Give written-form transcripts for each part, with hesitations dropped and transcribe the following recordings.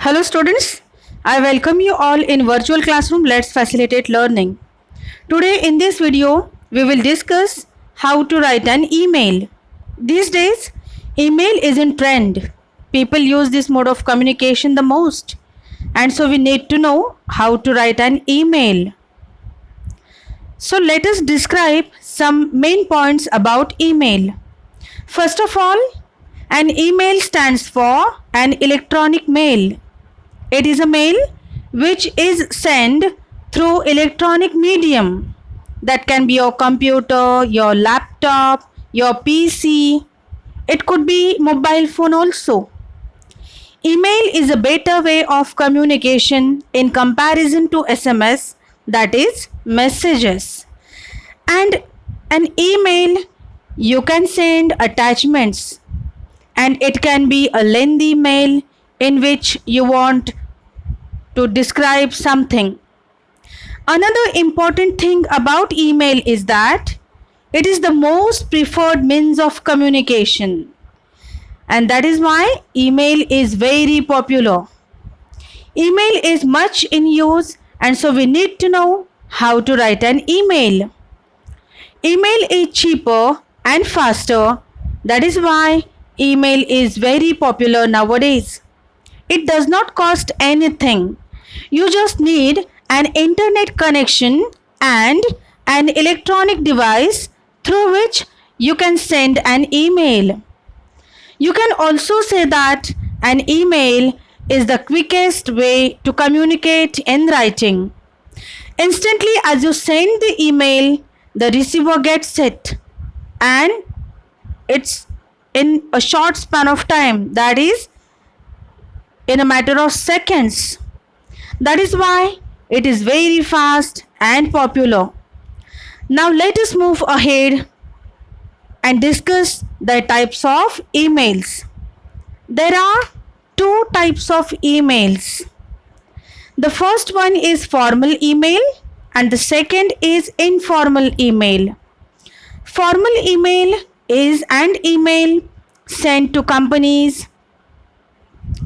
Hello students, I welcome you all in virtual classroom. Let's facilitate learning. Today in this video, we will discuss how to write an email. These days, email is in trend. People use this mode of communication the most. And so we need to know how to write an email. So let us describe some main points about email. First of all, an email stands for an electronic mail. It is a mail which is sent through electronic medium. That can be your computer, your laptop, your PC. It could be mobile phone also. Email is a better way of communication in comparison to SMS, that is messages. And an email you can send attachments, and it can be a lengthy mail in which you want to describe something. Another important thing about email is that it is the most preferred means of communication, and that is why email is very popular. Email is much in use, and so we need to know how to write an email. Email is cheaper and faster. That is why email is very popular nowadays. It does not cost anything. You just need an internet connection and an electronic device through which you can send an email. You can also say that an email is the quickest way to communicate in writing. Instantly as you send the email, the receiver gets it, and it's in a short span of time, that is in a matter of seconds. That is why it is very fast and popular. Now let us move ahead and discuss the types of emails. There are two types of emails. The first one is formal email and the second is informal email. Formal email is an email sent to companies.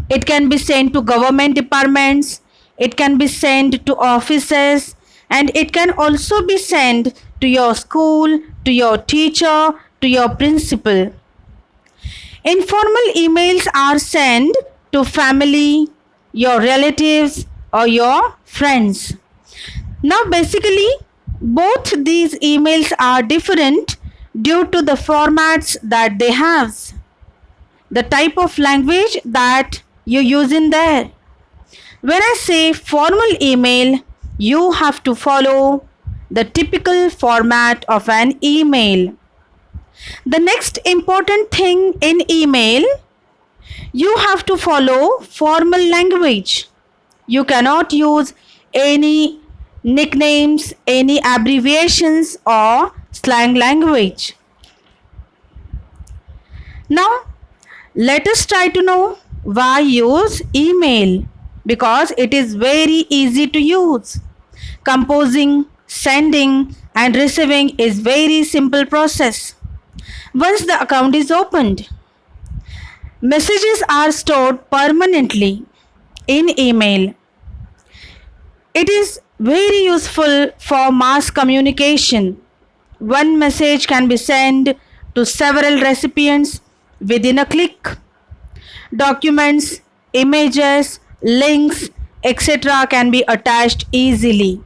It can be sent to government departments. It can be sent to offices, and it can also be sent to your school, to your teacher, to your principal. Informal emails are sent to family, your relatives, or your friends. Now basically, both these emails are different due to the formats that they have, the type of language that you use in there. When I say formal email, you have to follow the typical format of an email. The next important thing in email, you have to follow formal language. You cannot use any nicknames, any abbreviations or slang language. Now, let us try to know why use email. Because it is very easy to use. Composing, sending and receiving is very simple process. Once the account is opened, messages are stored permanently in email. It is very useful for mass communication. One message can be sent to several recipients within a click. Documents, images, links, etc. can be attached easily.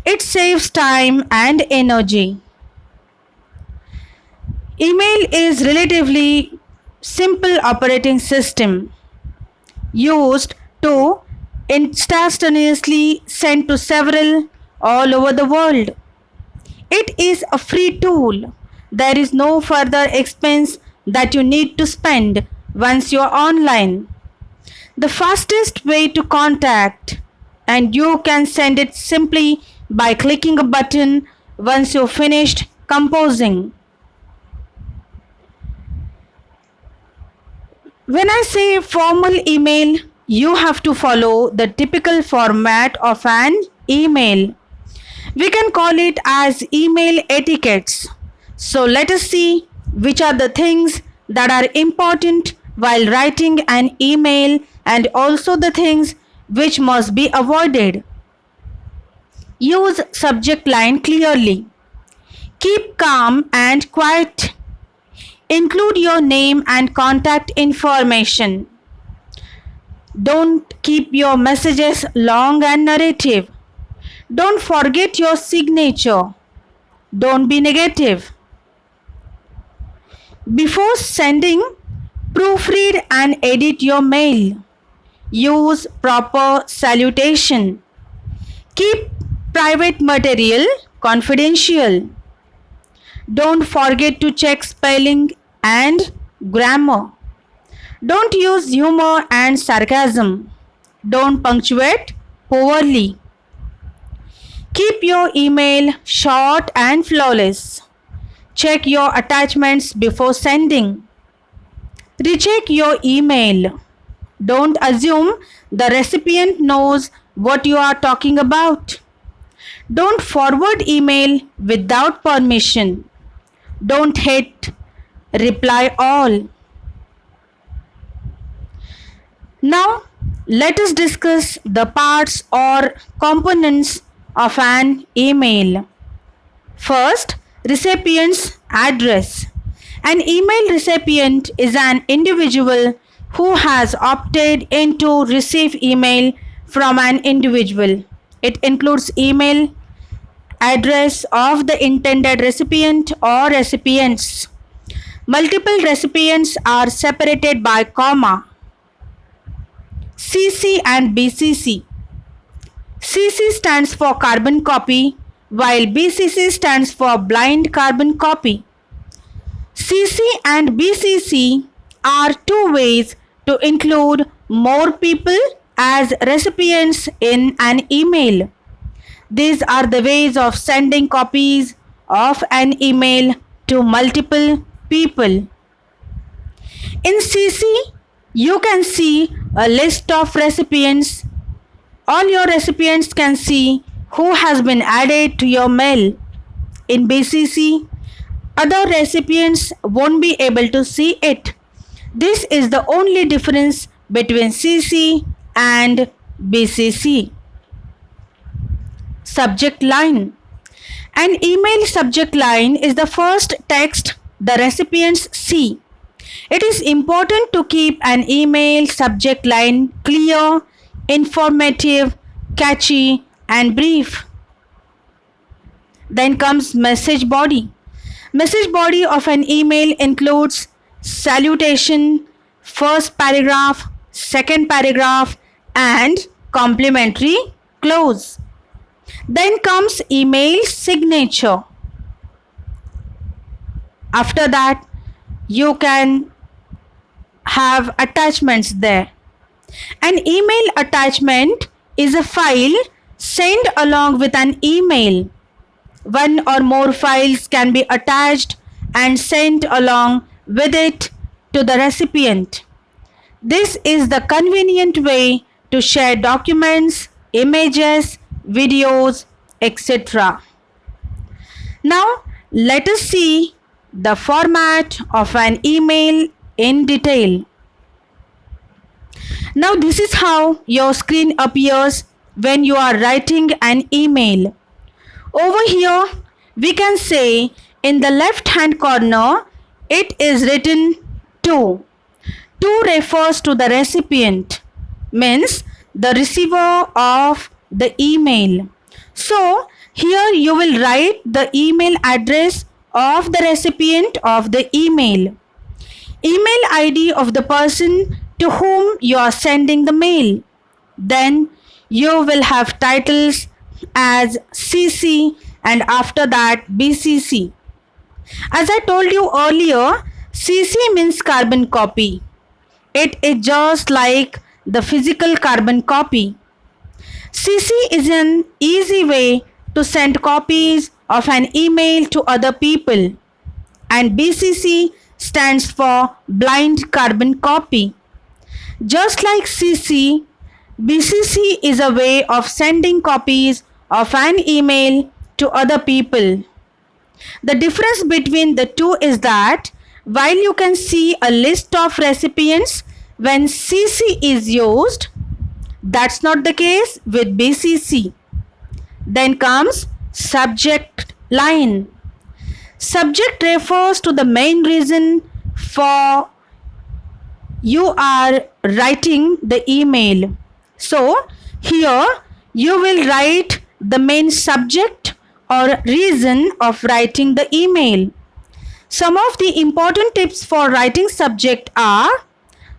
It saves time and energy. Email is relatively simple operating system used to instantaneously send to several all over the world. It is a free tool. There is no further expense that you need to spend once you are online. The fastest way to contact, and you can send it simply by clicking a button once you've finished composing. When I say formal email, you have to follow the typical format of an email. We can call it as email etiquettes. So let us see which are the things that are important while writing an email and also the things which must be avoided. Use subject line clearly. Keep calm and quiet. Include your name and contact information. Don't keep your messages long and narrative. Don't forget your signature. Don't be negative. Before sending, proofread and edit your mail. Use proper salutation. Keep private material confidential. Don't forget to check spelling and grammar. Don't use humor and sarcasm. Don't punctuate poorly. Keep your email short and flawless. Check your attachments before sending. Recheck your email. Don't assume the recipient knows what you are talking about. Don't forward email without permission. Don't hit reply all. Now, let us discuss the parts or components of an email. First, recipient's address. An email recipient is an individual who has opted in to receive email from an individual. It includes email address of the intended recipient or recipients. Multiple recipients are separated by comma. CC and BCC. CC stands for carbon copy, while BCC stands for blind carbon copy. CC and BCC are two ways to include more people as recipients in an email. These are the ways of sending copies of an email to multiple people. In CC, you can see a list of recipients. All your recipients can see who has been added to your mail. In BCC, other recipients won't be able to see it. This is the only difference between CC and BCC. Subject line. An email subject line is the first text the recipients see. It is important to keep an email subject line clear, informative, catchy, and brief. Then comes message body. Message body of an email includes salutation, first paragraph, second paragraph, and complimentary close. Then comes email signature. After that, you can have attachments there. An email attachment is a file sent along with an email. One or more files can be attached and sent along with it to the recipient. This is the convenient way to share documents, images, videos, etc. Now, let us see the format of an email in detail. Now, this is how your screen appears when you are writing an email. Over here, we can say in the left hand corner, it is written to. To refers to the recipient, means the receiver of the email. So, here you will write the email address of the recipient of the email. Email ID of the person to whom you are sending the mail. Then you will have titles as CC and after that BCC. As I told you earlier, CC means carbon copy. It is just like the physical carbon copy. CC is an easy way to send copies of an email to other people, and BCC stands for blind carbon copy. Just like CC, BCC is a way of sending copies of an email to other people. The difference between the two is that while you can see a list of recipients, when CC is used. That's not the case with BCC. Then comes subject line. Subject refers to the main reason for you are writing the email. So here you will write the main subject or reason of writing the email. Some of the important tips for writing subject are: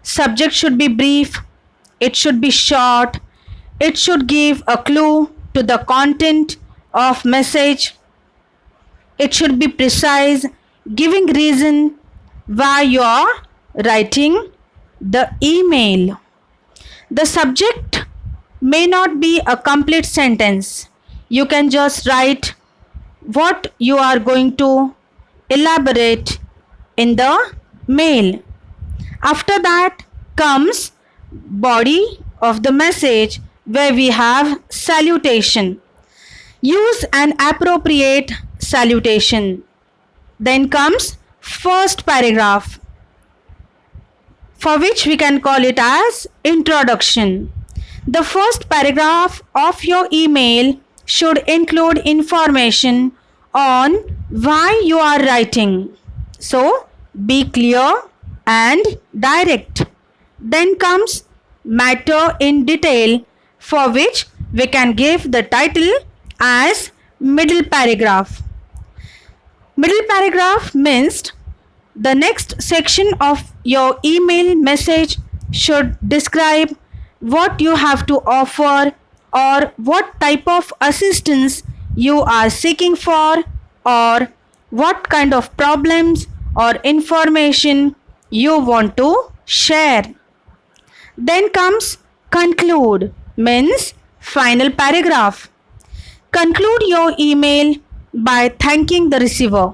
subject should be brief, it should be short, it should give a clue to the content of message, it should be precise, giving reason why you are writing the email. The subject may not be a complete sentence. You can just write what you are going to elaborate in the mail. After that comes body of the message, where we have salutation. Use an appropriate salutation. Then comes first paragraph, for which we can call it as introduction. The first paragraph of your email should include information on why you are writing. So be clear and direct. Then comes matter in detail, for which we can give the title as middle paragraph. Middle paragraph means the next section of your email message should describe what you have to offer or what type of assistance you are seeking for, or what kind of problems or information you want to share. Then comes conclude, means final paragraph. Conclude your email by thanking the receiver.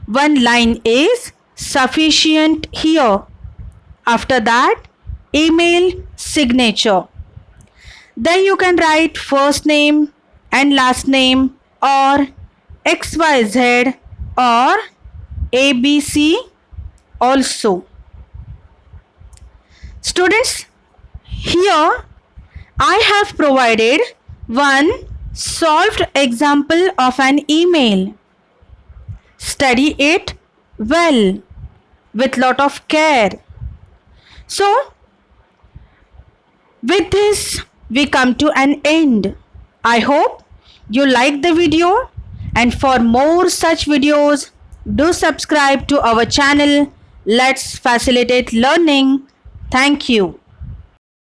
One line is sufficient here. After that, email signature. Then you can write first name and last name, or XYZ, or ABC also. Students, here I have provided one solved example of an email. Study it well with lot of care. So, with this we come to an end. I hope you like the video, and for more such videos, do subscribe to our channel. Let's facilitate learning. Thank you.